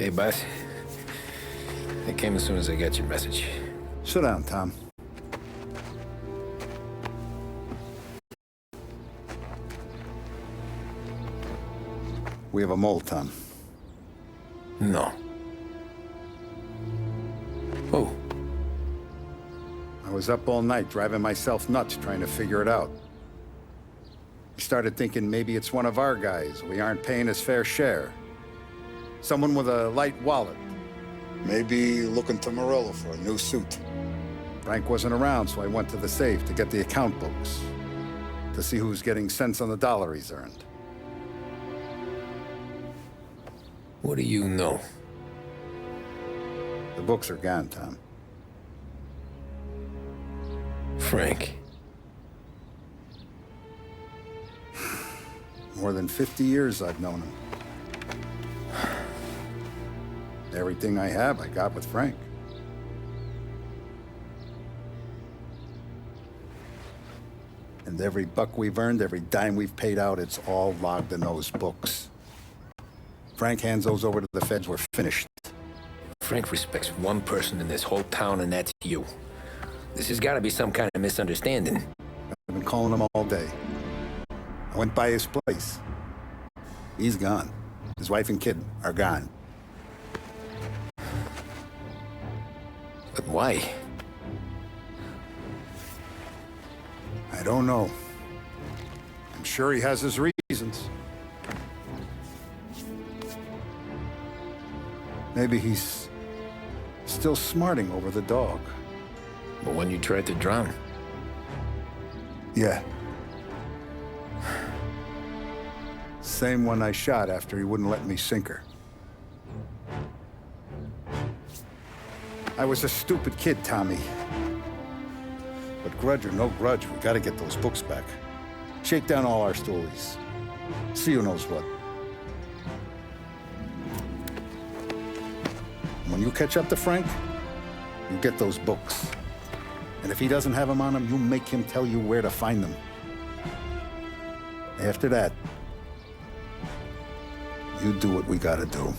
Hey, boss. I came as soon as I got your message. Sit down, Tom. We have a mole, Tom. No. Oh. I was up all night driving myself nuts trying to figure it out. I started thinking maybe it's one of our guys. We aren't paying his fair share. Someone with a light wallet. Maybe looking to Morello for a new suit. Frank wasn't around, so I went to the safe to get the account books. To see who's getting cents on the dollar he's earned. What do you know? The books are gone, Tom. Frank. More than 50 years I've known him. Everything I have, I got with Frank. And every buck we've earned, every dime we've paid out, it's all logged in those books. Frank hands those over to the feds, we're finished. Frank respects one person in this whole town, and that's you. This has got to be some kind of misunderstanding. I've been calling him all day. I went by his place. He's gone. His wife and kid are gone. But why? I don't know. I'm sure he has his reasons. Maybe he's still smarting over the dog. But when you tried to drown? Yeah. Same one I shot after he wouldn't let me sink her. I was a stupid kid, Tommy. But grudge or no grudge, we gotta get those books back. Shake down all our stories. See who knows what. When you catch up to Frank, you get those books. And if he doesn't have them on him, you make him tell you where to find them. After that, you do what we gotta do.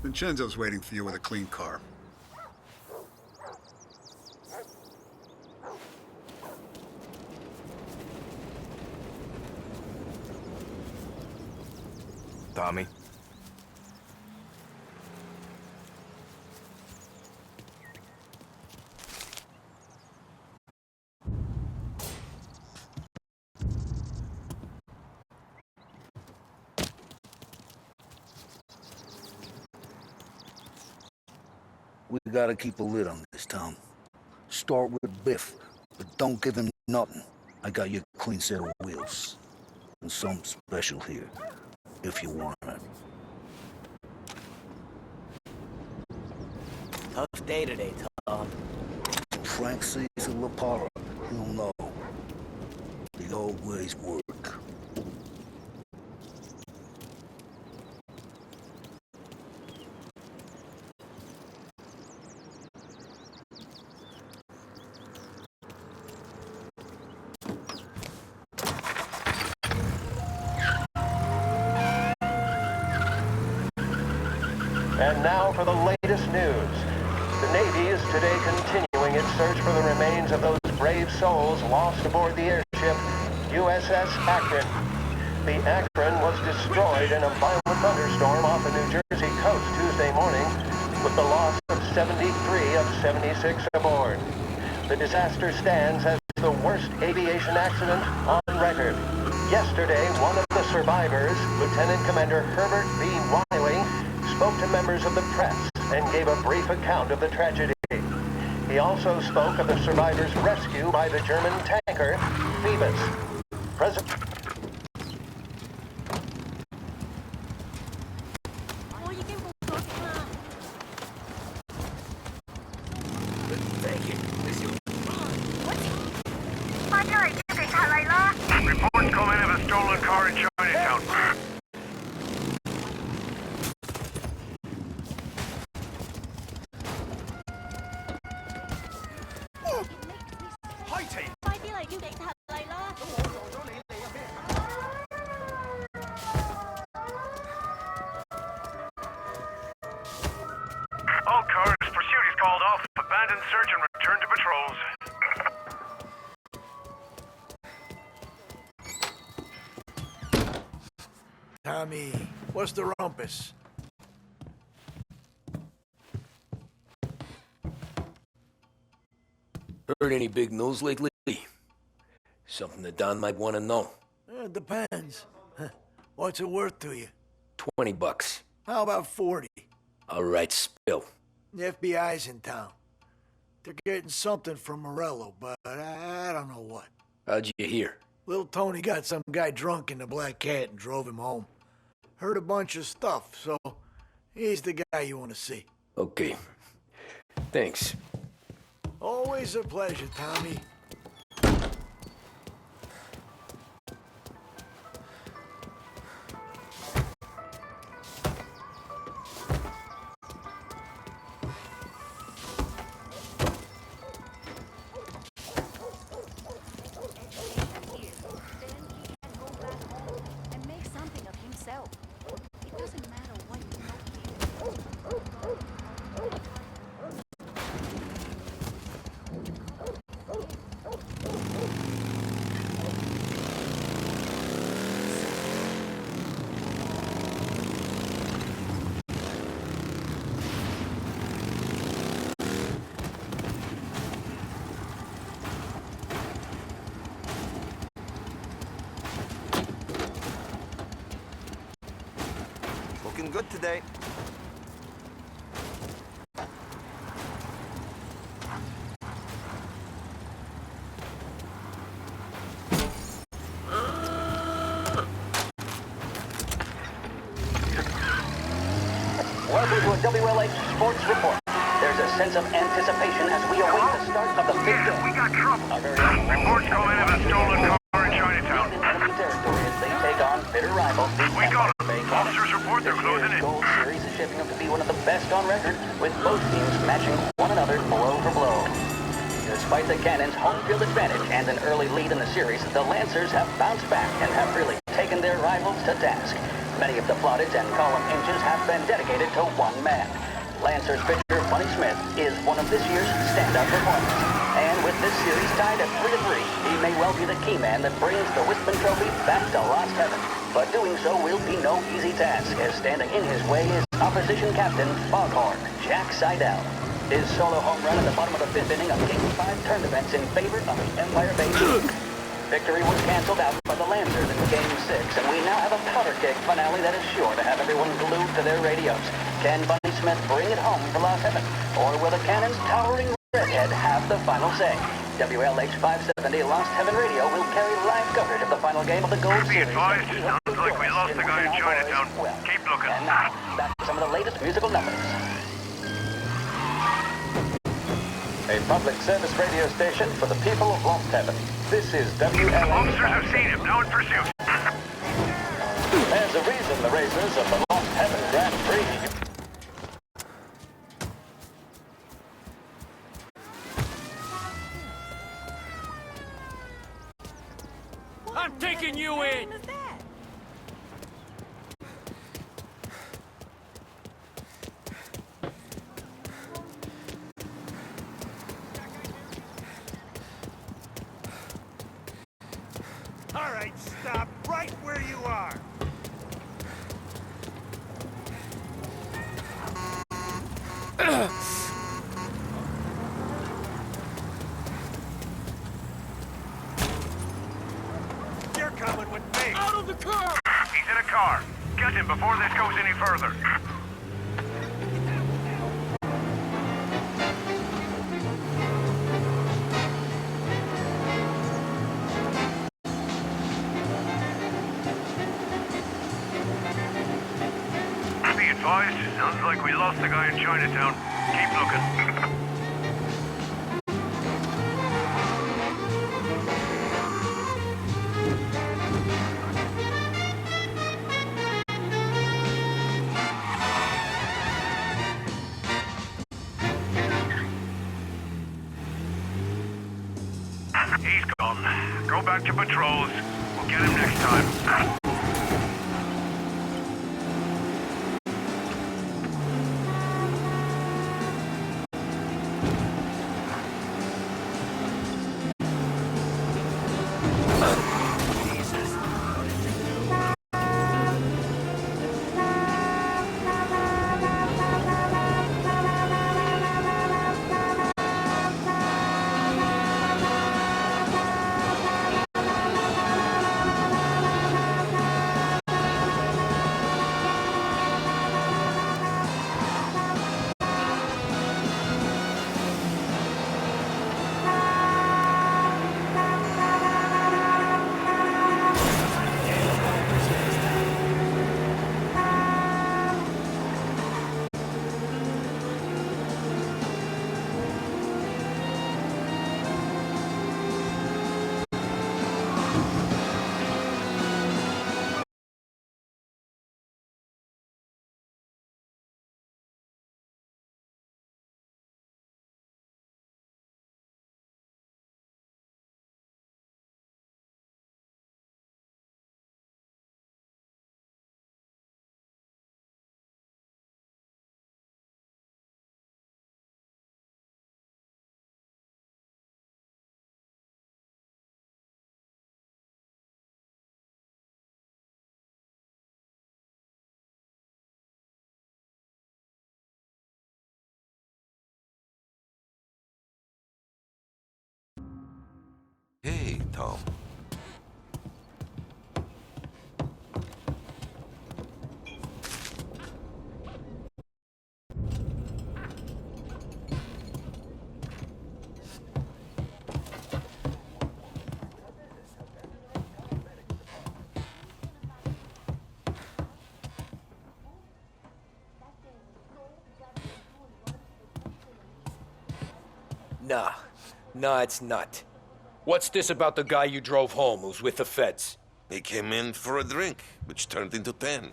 Vincenzo's waiting for you with a clean car. Tommy? We gotta keep a lid on this town. Start with Biff, but don't give him nothing. I got you a clean set of wheels. And something special here, if you want it. Tough day today, Tom. Frank sees a La Parra, he'll know. The old ways work. And now for the latest news. The Navy is today continuing its search for the remains of those brave souls lost aboard the airship USS Akron. The Akron was destroyed in a violent thunderstorm off the New Jersey coast Tuesday morning, with the loss of 73 of 76 aboard. The disaster stands as the worst aviation accident on record. Yesterday, one of the survivors, Lieutenant Commander Herbert B. Wiley, spoke to members of the press and gave a brief account of the tragedy. He also spoke of the survivors' rescue by the German tanker, Phoebus. Reports come in of a stolen car in Chinatown. Hi, All cars, pursuit is called off. Abandon search and return to patrols. Tommy, what's the rumpus? Heard any big news lately? Something that Don might want to know. Depends. What's it worth to you? $20. How about 40? All right, spill. The FBI's in town. They're getting something from Morello, but I don't know what. How'd you hear? Little Tony got some guy drunk in the Black Cat and drove him home. Heard a bunch of stuff, so he's the guy you want to see. Okay. Thanks. Always a pleasure, Tommy. Looking good today. Welcome to a WLH Sports Report. There's a sense of anticipation as we await the start of the big Yeah, we game. got trouble. Our very own Reports come in of a stolen car in Chinatown. in enemy territory as they take on bitter rivals, the We got Empire Bay them. Cannons. Officers report they're This closing year's in. Gold Series is shaping up to be one of the best on record, with both teams matching one another blow for blow. Despite the Cannons' home field advantage and an early lead in the series, the Lancers have bounced back and have really taken their rivals to task. Many of the plaudits and column inches have been dedicated to one man. Lancers pitcher Bunny Smith is one of this year's standout performers. And with this series tied at 3-3, he may well be the key man that brings the Wispman Trophy back to Lost Heaven. But doing so will be no easy task, as standing in his way is opposition captain Foghorn Jack Seidel. His solo home run at the bottom of the fifth inning of Game 5 turned events in favor of the Empire Bay Kings. Victory was canceled out by the Lancers in Game 6, and we now have a powder keg finale that is sure to have everyone glued to their radios. Can Bunny Smith bring it home for Lost Heaven, or will the Cannon's towering redhead have the final say? WLH 570 Lost Heaven Radio will carry live coverage of the final game of the Gold Be Series. advised, sounds like we lost the guy in Chinatown. Keep looking. And now, back to some of the latest musical numbers. A public service radio station for the people of Lost Heaven. This is WLH. Officers have seen him, now in pursuit. There's a reason the racers of the Lost Heaven Grand Prix. I'm taking you in! All right, stop right where you are. You're coming with me. Out of the car! He's in a car. Get him before this goes any further. Be advised, sounds like we lost the guy in Chinatown. Keep looking. He's gone. Go back to patrols. We'll get him next time. Hey, Tom. Nah, it's not. What's this about the guy you drove home who's with the feds? He came in for a drink, which turned into 10.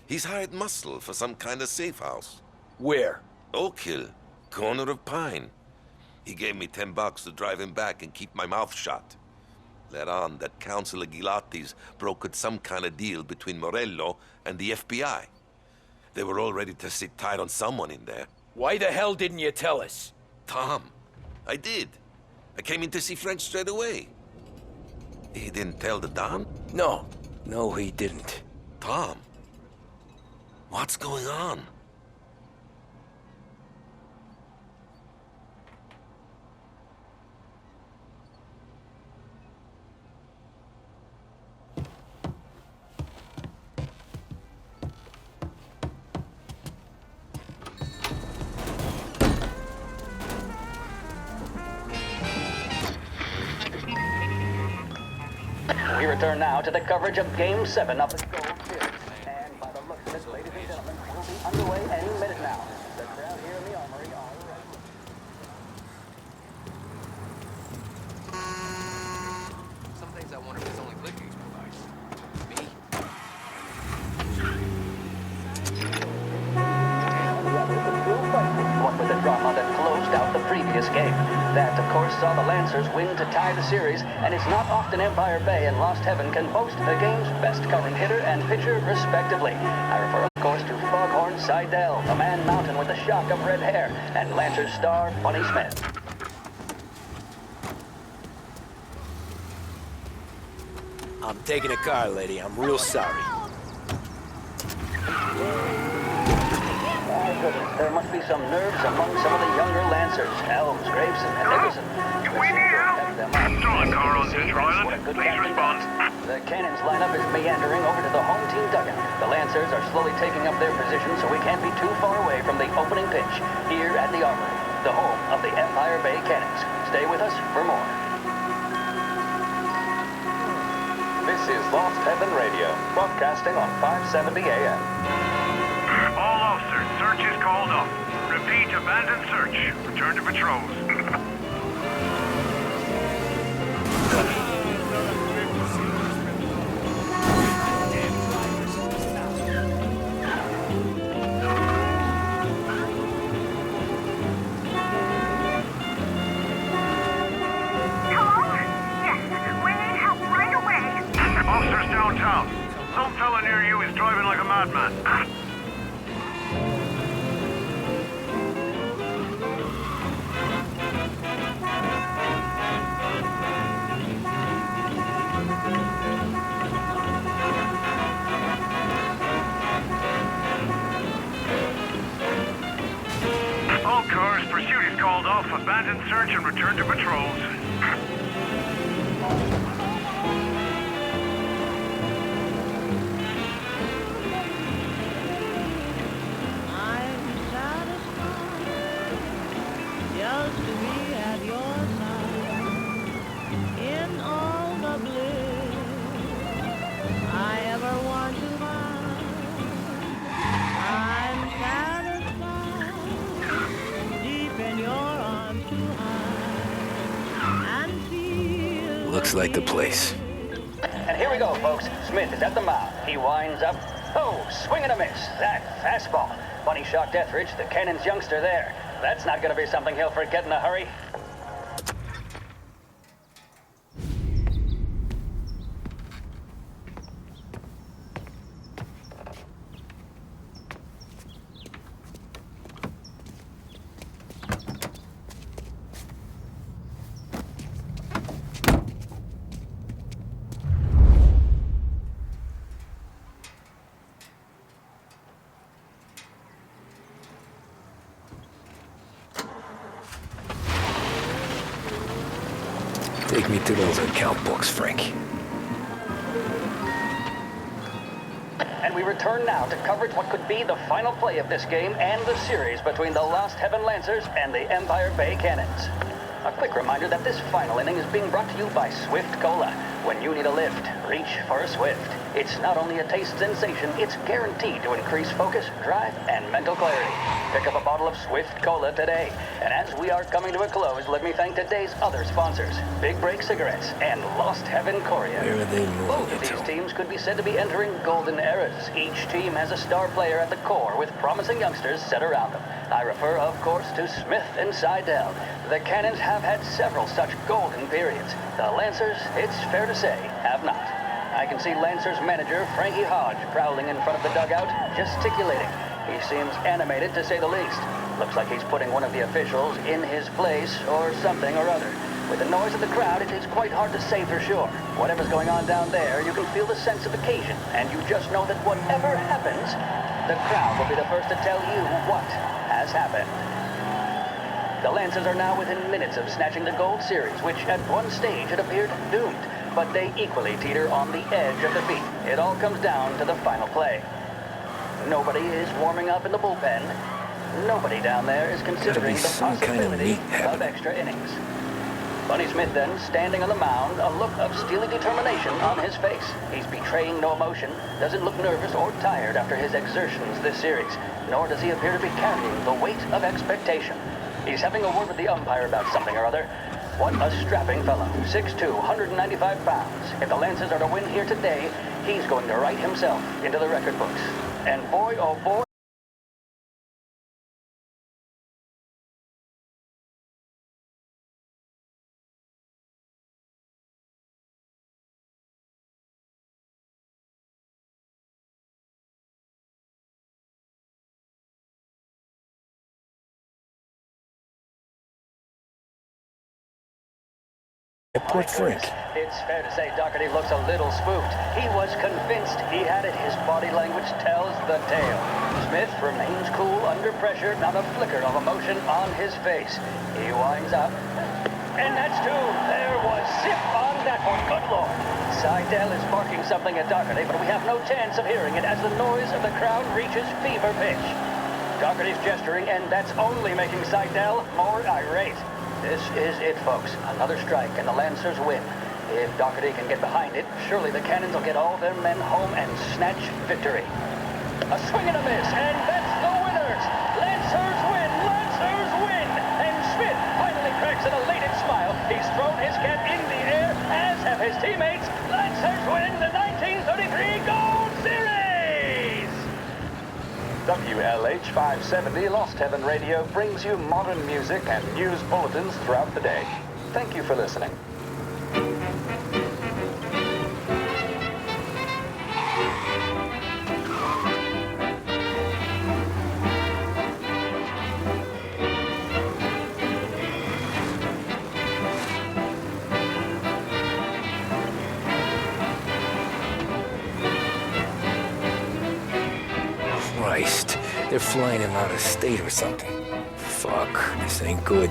He's hired muscle for some kind of safe house. Where? Oak Hill, corner of Pine. He gave me $10 to drive him back and keep my mouth shut. Let on that Councilor Gilatti's brokered some kind of deal between Morello and the FBI. They were all ready to sit tight on someone in there. Why the hell didn't you tell us? Tom, I did. I came in to see Frank straight away. He didn't tell the Don? No, he didn't. Tom, what's going on? We return now to the coverage of Game 7 of the Gold Series. And by the looks of it, ladies and gentlemen, we'll be underway any minute now. The crowd here in the Armory are ready. Some things I wonder if it's only liquor he's providing. Me? What with the drama that closed out the previous game. That, of course, saw the Lancers win to tie the series, and it's not often Empire Bay and Lost Heaven can boast the game's best current hitter and pitcher, respectively. I refer, of course, to Foghorn Seidel, the Man Mountain with the shock of red hair, and Lancers star Bunny Smith. I'm taking a car, lady. I'm real sorry. My goodness, there must be some nerves among some of the younger Lancers. Elms, Graveson, and Nicholson. We need help! Stolen car on Central Island. Please respond. The Cannons lineup is meandering over to the home team dugout. The Lancers are slowly taking up their position, so we can't be too far away from the opening pitch here at the Armory, the home of the Empire Bay Cannons. Stay with us for more. This is Lost Heaven Radio, broadcasting on 570 AM. All officers, search is called off. Repeat, abandoned search. Return to patrols. Officers downtown. Some fella near you is driving like a madman. All cars, pursuit is called off. Abandon search and return to patrols. Just to be at your side in all the bliss I ever want to find. I'm satisfied deep in your arms to hide and feel. Looks like the place. And here we go, folks. Smith is at the mound. He winds up. Oh, swing and a miss. That fastball. Bunny shocked Etheridge, the Cannon's youngster there. That's not going to be something he'll forget in a hurry. Take me to those account books, Frank. And we return now to coverage what could be the final play of this game and the series between the Lost Heaven Lancers and the Empire Bay Cannons. A quick reminder that this final inning is being brought to you by Swift Cola. When you need a lift, reach for a Swift. It's not only a taste sensation, it's guaranteed to increase focus, drive, and mental clarity. Pick up a bottle of Swift Cola today. And as we are coming to a close, let me thank today's other sponsors, Big Break Cigarettes and Lost Heaven Korea. Where are they moving Both of these teams could be said to be entering golden eras. Each team has a star player at the core with promising youngsters set around them. I refer, of course, to Smith and Seidel. The Cannons have had several such golden periods. The Lancers, it's fair to say, have not. I can see Lancers manager Frankie Hodge prowling in front of the dugout, gesticulating. He seems animated, to say the least. Looks like he's putting one of the officials in his place or something or other. With the noise of the crowd, it is quite hard to say for sure. Whatever's going on down there, you can feel the sense of occasion, and you just know that whatever happens, the crowd will be the first to tell you what has happened. The Lancers are now within minutes of snatching the Gold Series, which at one stage had appeared doomed, but they equally teeter on the edge of defeat. It all comes down to the final play. Nobody is warming up in the bullpen. Nobody down there is considering the possibility of extra innings. Bunny Smith then, standing on the mound, a look of steely determination on his face. He's betraying no emotion, doesn't look nervous or tired after his exertions this series, nor does he appear to be carrying the weight of expectation. He's having a word with the umpire about something or other. What a strapping fellow, 6'2", 195 pounds. If the Lancers are to win here today, he's going to write himself into the record books. And boy, oh boy, Poor Frank. it's fair to say Doherty looks a little spooked. He was convinced he had it. His body language tells the tale. Smith remains cool under pressure, not a flicker of emotion on his face. He winds up. And that's two. There was zip on that one. Good Lord. Seidel is barking something at Doherty, but we have no chance of hearing it as the noise of the crowd reaches fever pitch. Doherty's gesturing, and that's only making Seidel more irate. This is it, folks. Another strike, and the Lancers win. If Doherty can get behind it, surely the Cannons will get all their men home and snatch victory. A swing and a miss, and that's the winners! Lancers win! Lancers win! And Smith finally cracks an elated smile. He's thrown his cap in the air, as have his teammates. Lancers win the 1933 Gold Series! WLH 570 Lost Heaven Radio brings you modern music and news bulletins throughout the day. Thank you for listening. Christ, they're flying him out of state or something. Fuck, this ain't good.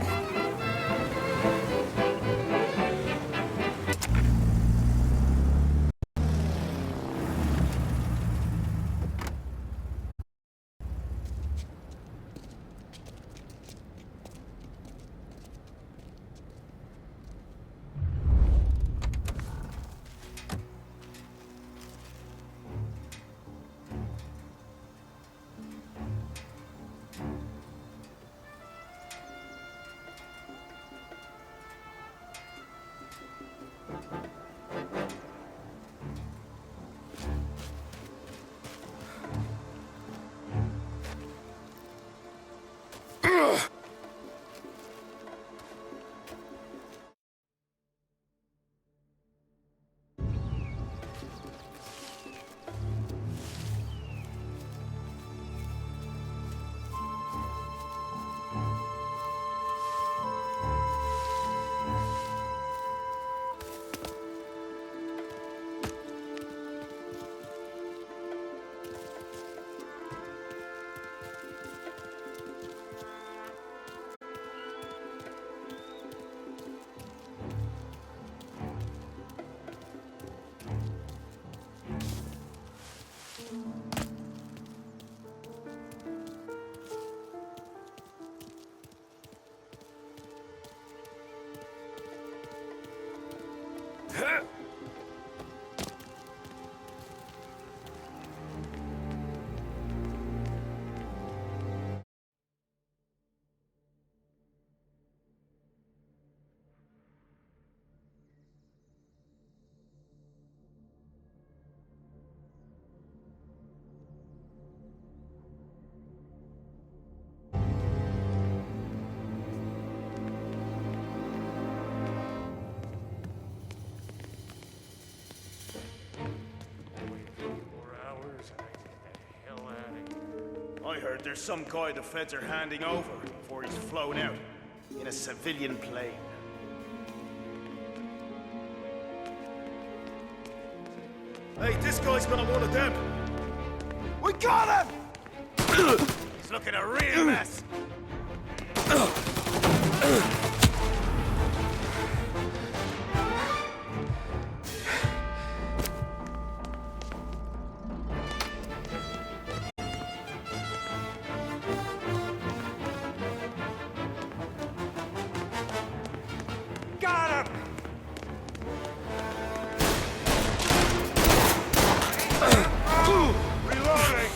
heard there's some guy the feds are handing over before he's flown out in a civilian plane. Hey, this guy's gonna one of them. We got him! He's looking a real mess. Got him! Reloading!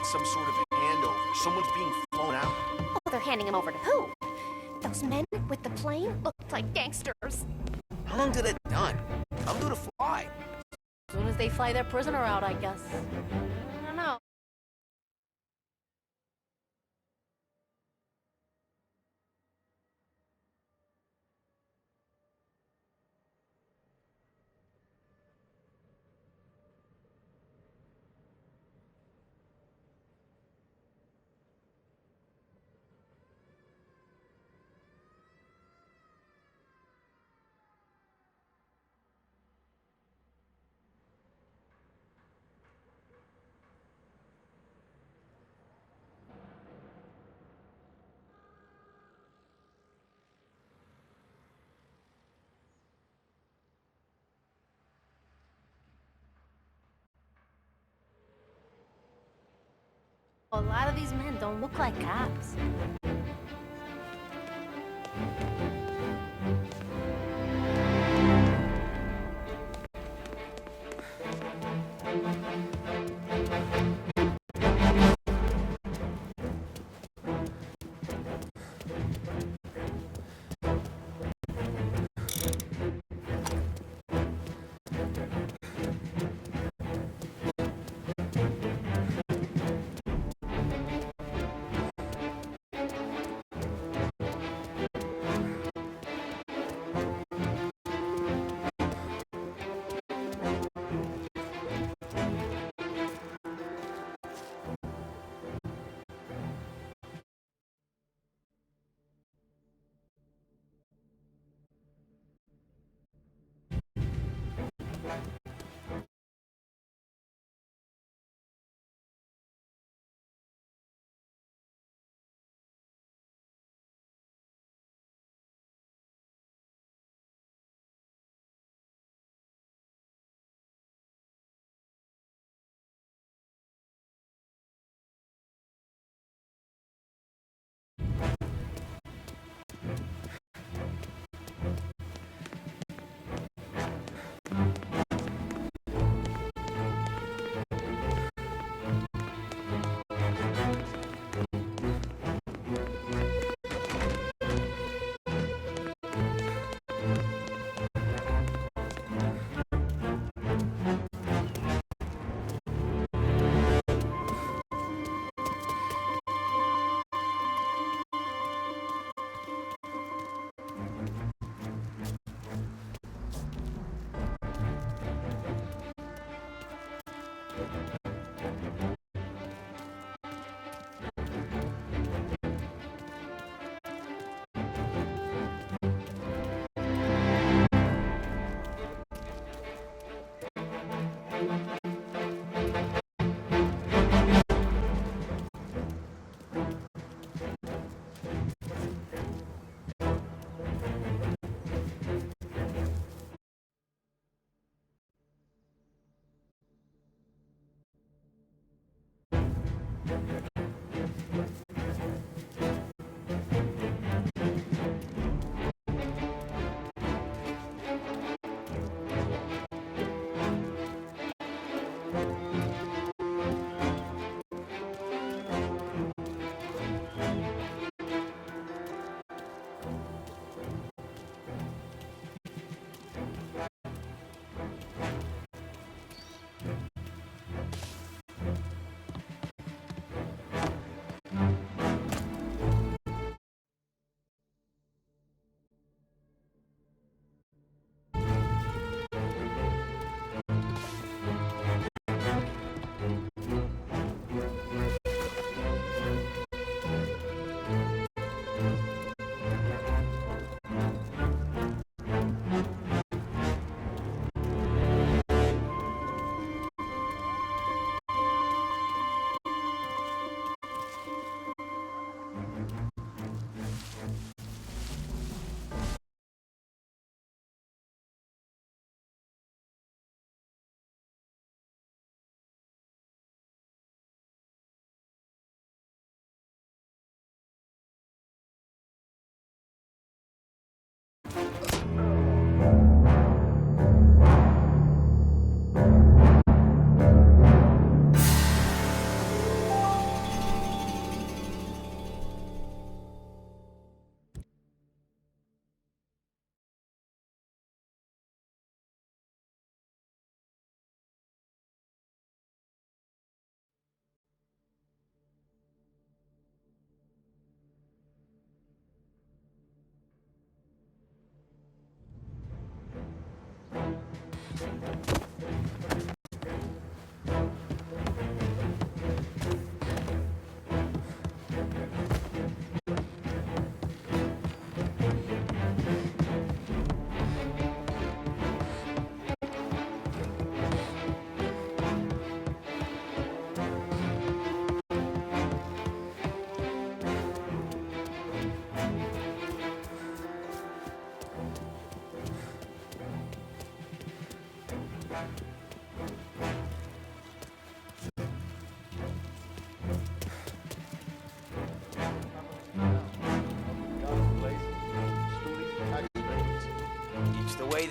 Some sort of handover. Someone's being flown out. Oh, they're handing him over to who? Those men with the plane looked like gangsters. How long did it done? I'm due to fly. As soon as they fly their prisoner out, I guess. I don't know. A lot of these men don't look like cops.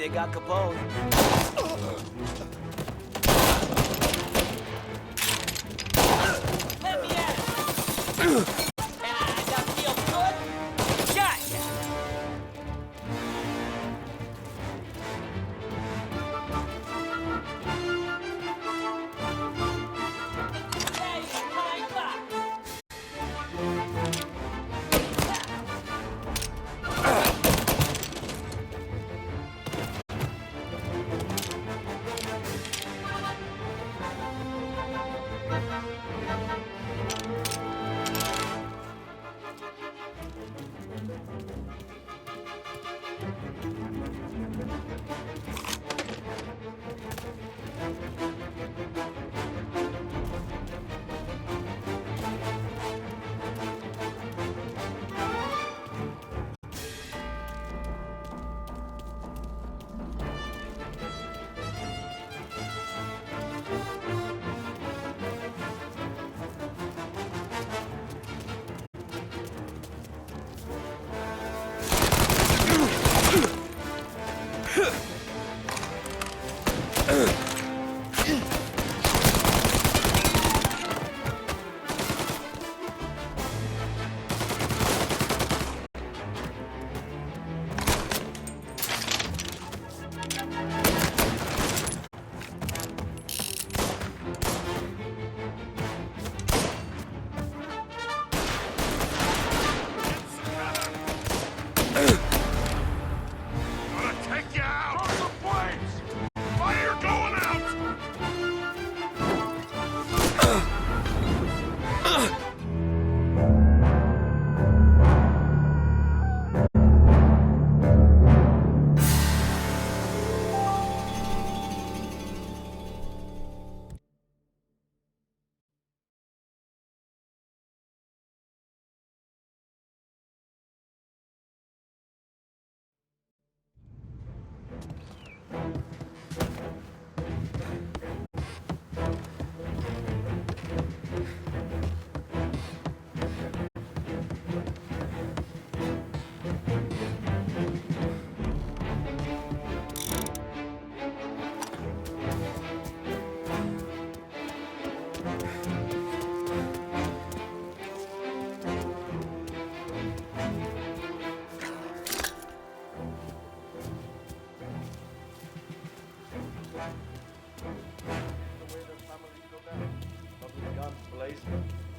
they got Capone. Let me at it. That feels good. Gotcha. Hey, high five. Gonna take you out! Throw some flames! Fire going out!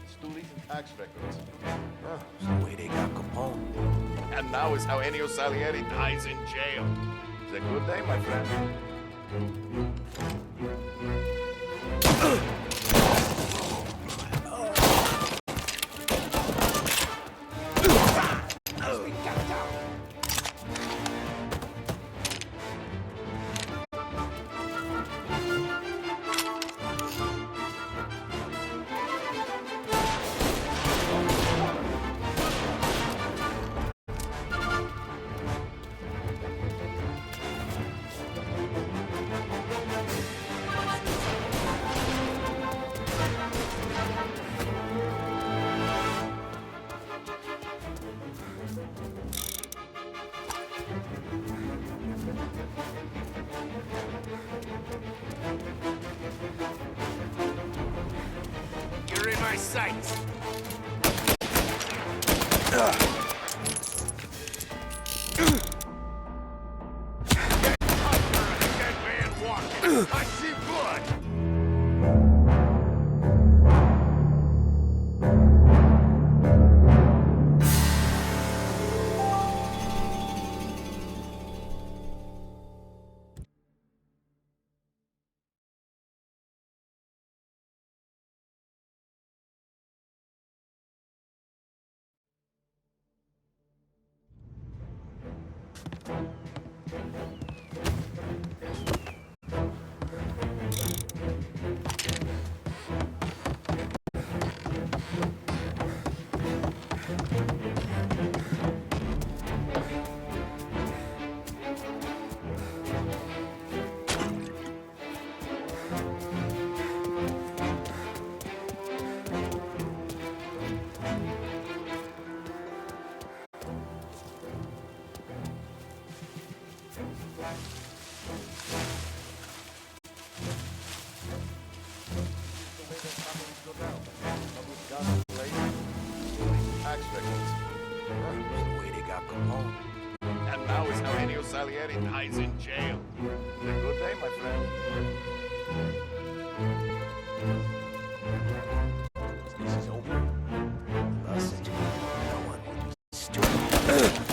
Stoolies and tax records. Huh, it's the way they got Capone. And now is how Ennio Salieri dies in jail. It's a good day, my friend. You're in my sights. Dead man walking. I see blood. Look out. Someone's got the place. Tax victims. That's the way they got Capone. And now is how Ennio Salieri dies in jail. It's a good day, my friend. This is open. Message. No one would be stupid.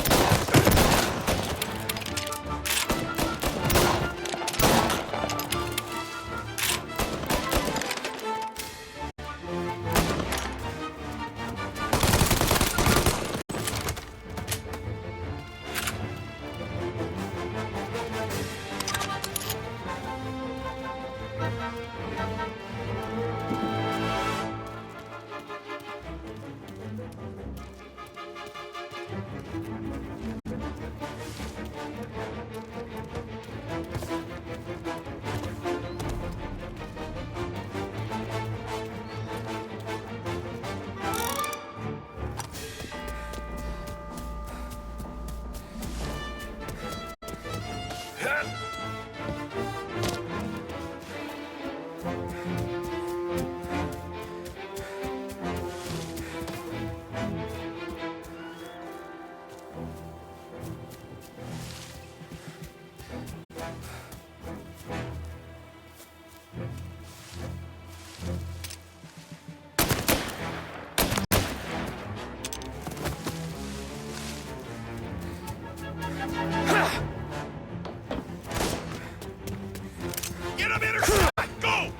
Get a better shot! Go!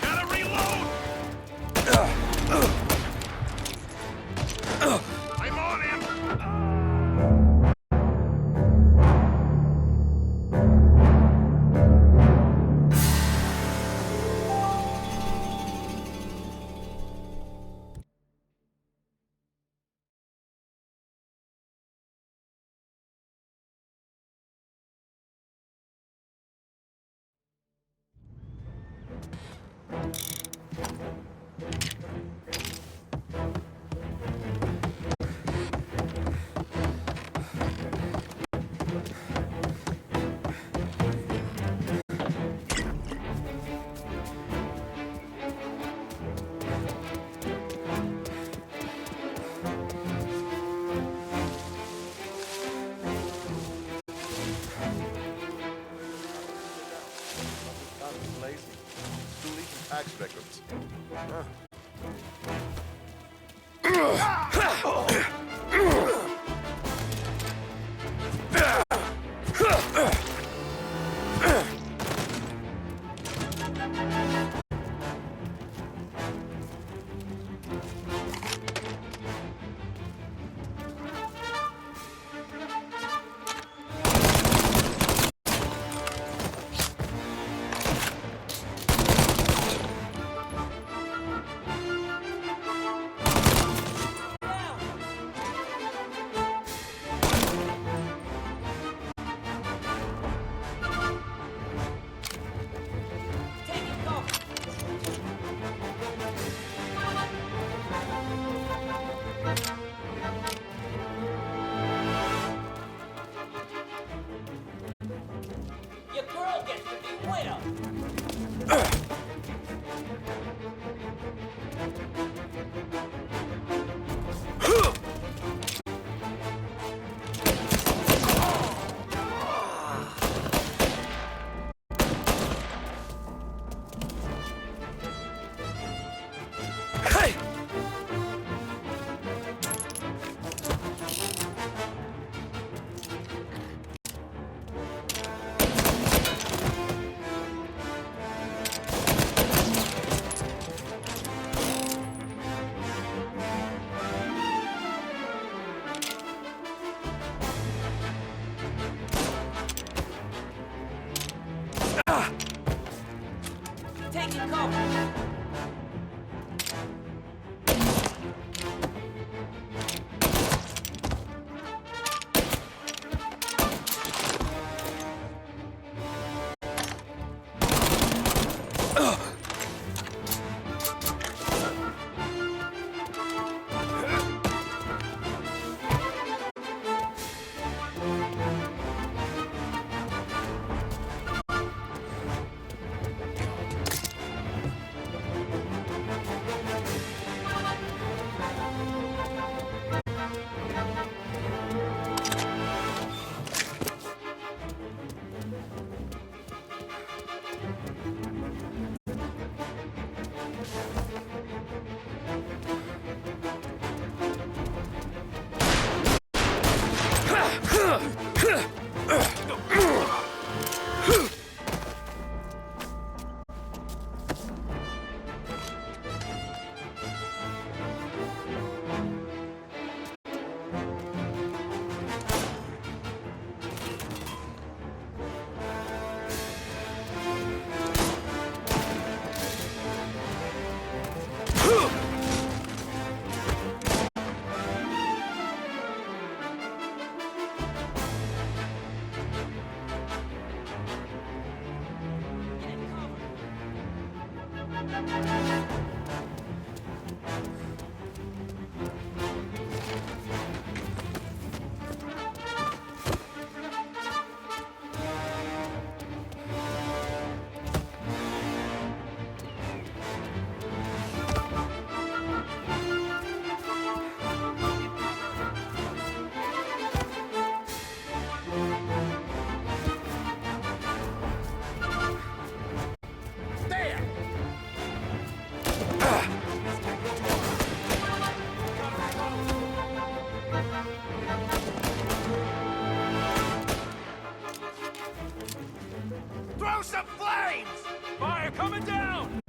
Gotta reload! I'm on him! Tax victims. Your girl gets to be winner. Taking cover. Throw some flames! Fire coming down!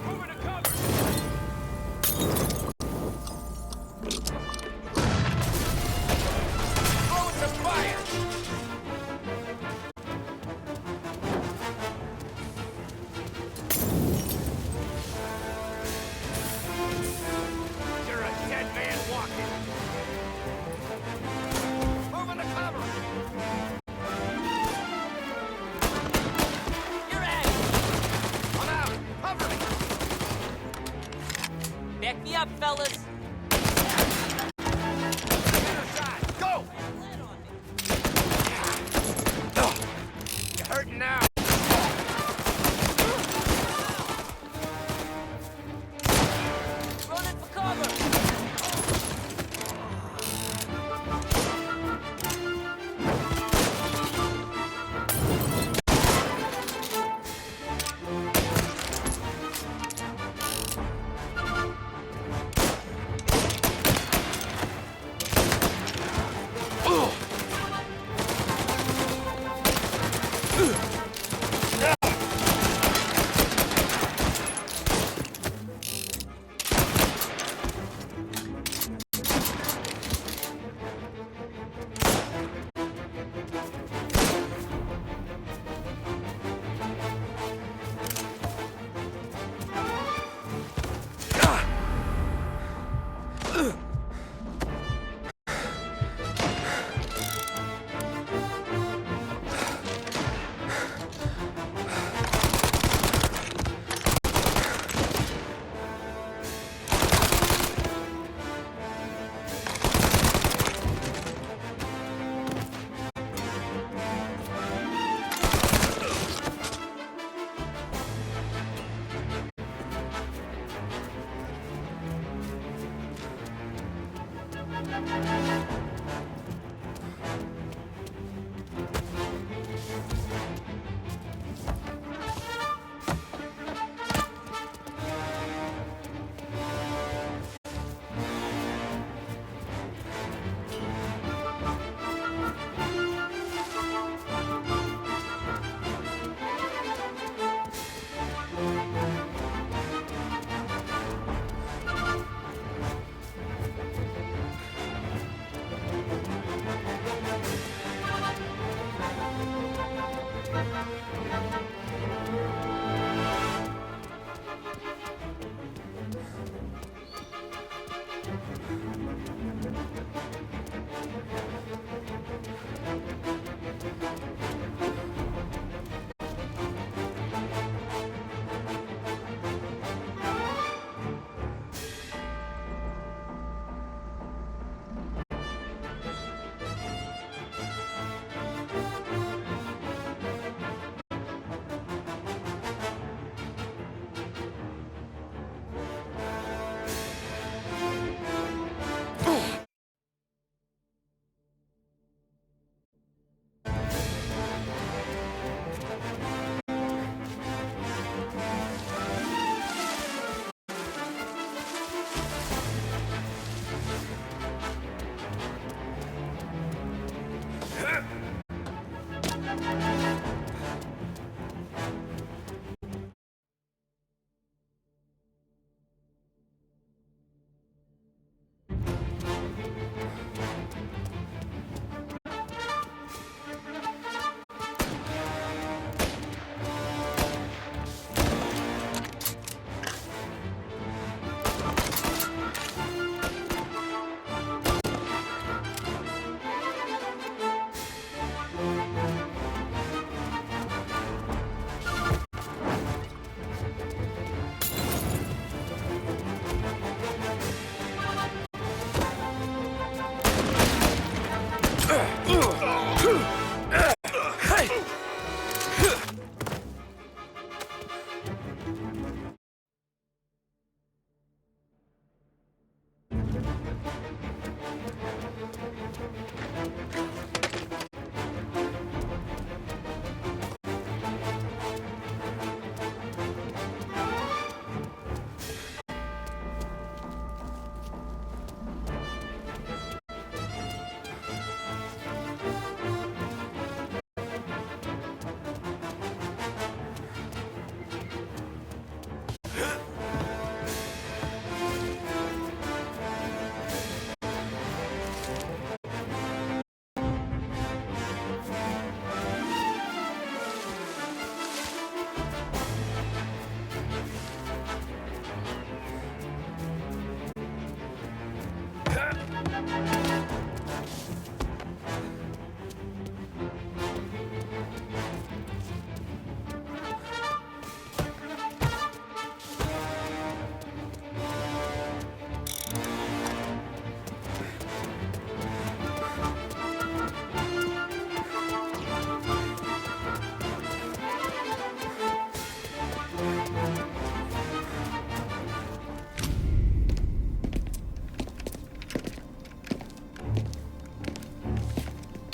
Moving to cover! Throwing some fire! You're a dead man walking! Moving to cover! You're at it! I'm out! Cover me! Back me up, fellas! Inner side! Go! You're hurting now! Running for cover!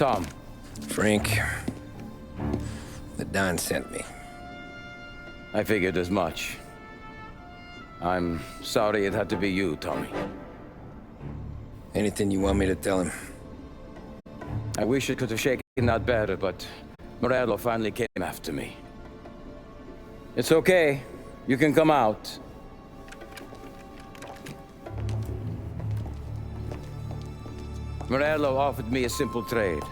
Tom. Frank. The Don sent me. I figured as much. I'm sorry it had to be you, Tommy. Anything you want me to tell him? I wish it could have shaken out better, but Morello finally came after me. It's okay. You can come out. Morello offered me a simple trade.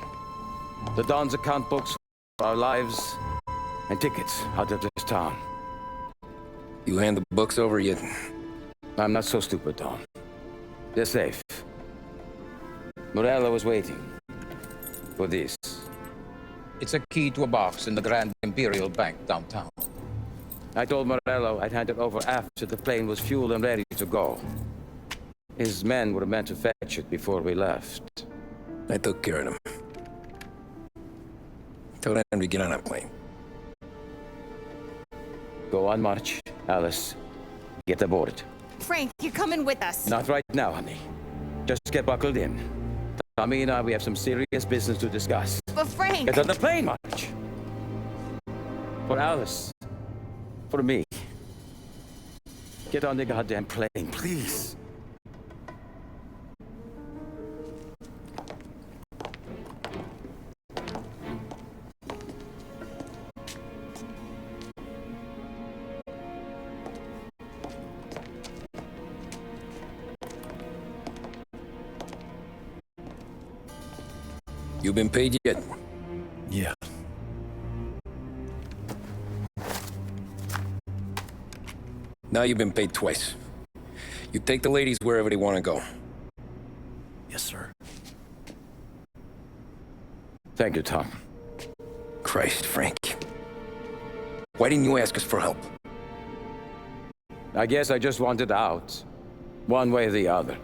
The Don's account books for our lives and tickets out of this town. You hand the books over yet? I'm not so stupid, Don. They're safe. Morello was waiting for this. It's a key to a box in the Grand Imperial Bank downtown. I told Morello I'd hand it over after the plane was fueled and ready to go. His men were meant to fetch it before we left. I took care of them. Told them to get on a plane. Go on, March. Alice, get aboard. Frank, you're coming with us. Not right now, honey. Just get buckled in. Tommy and I, we have some serious business to discuss. But Frank... Get on the plane, March. For Alice. For me. Get on the goddamn plane, please. You been paid yet? Yeah. Now you've been paid twice. You take the ladies wherever they want to go. Yes, sir. Thank you, Tom. Christ, Frank. Why didn't you ask us for help? I guess I just wanted out. One way or the other.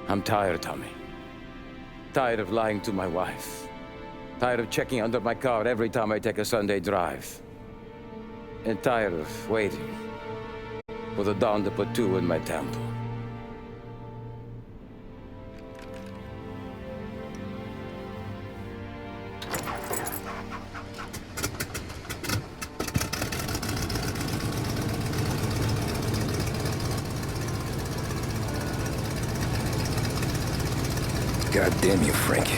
I'm tired, Tommy. Tired of lying to my wife. Tired of checking under my car every time I take a Sunday drive. And tired of waiting for the dawn to put two in my temple. God damn you, Frank.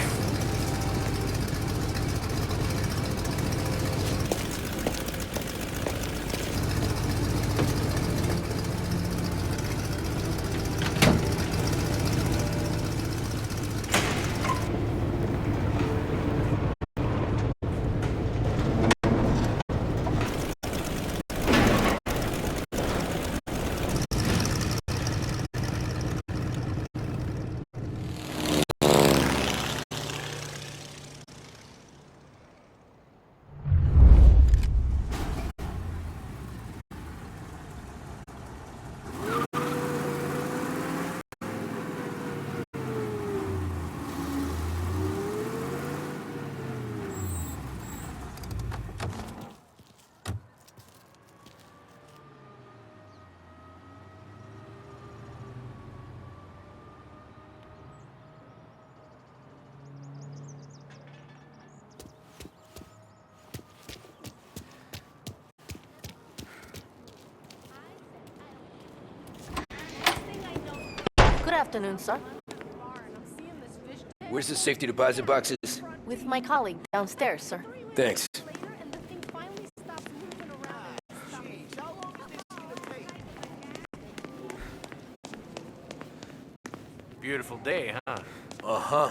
afternoon, sir. Where's the safety deposit boxes? With my colleague downstairs, sir. Thanks. Beautiful day, huh? Uh-huh.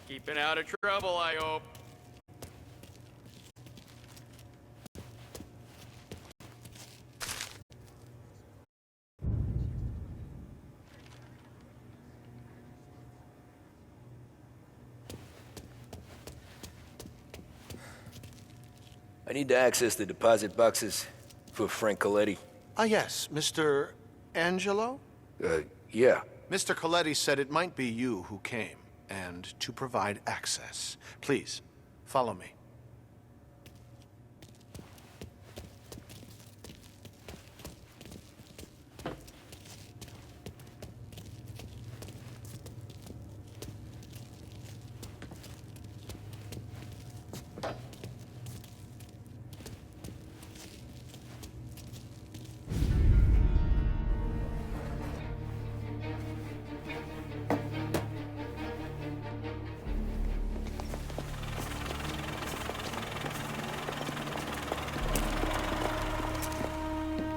Keeping out of trouble, I hope. I need to access the deposit boxes for Frank Coletti. Ah, yes, Mr. Angelo? Yeah. Mr. Coletti said it might be you who came, and to provide access. Please, follow me.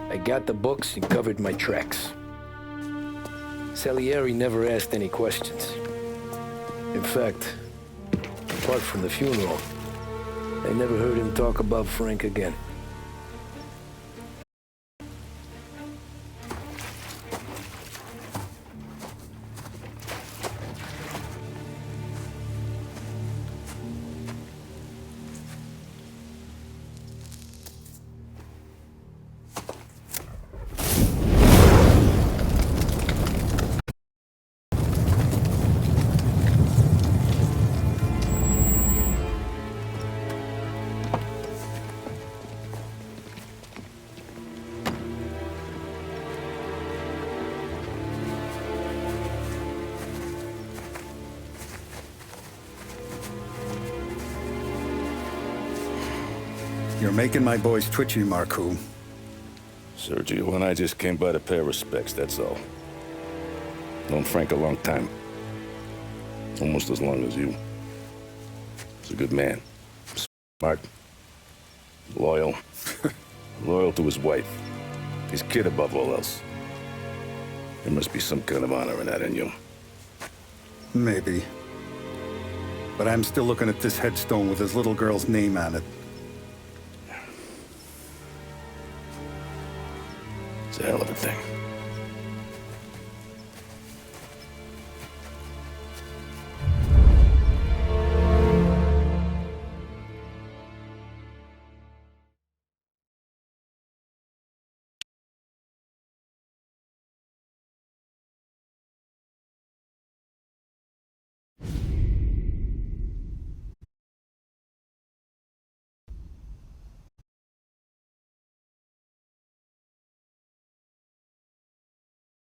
I got the books and covered my tracks. Salieri never asked any questions. In fact, apart from the funeral, I never heard him talk about Frank again. You're making my boys twitchy, Marku. Sergio and I just came by to pay respects, that's all. Known Frank a long time. Almost as long as you. He's a good man. Smart. Loyal. Loyal to his wife. His kid above all else. There must be some kind of honor in that in you. Maybe. But I'm still looking at this headstone with his little girl's name on it. It's a hell of a thing.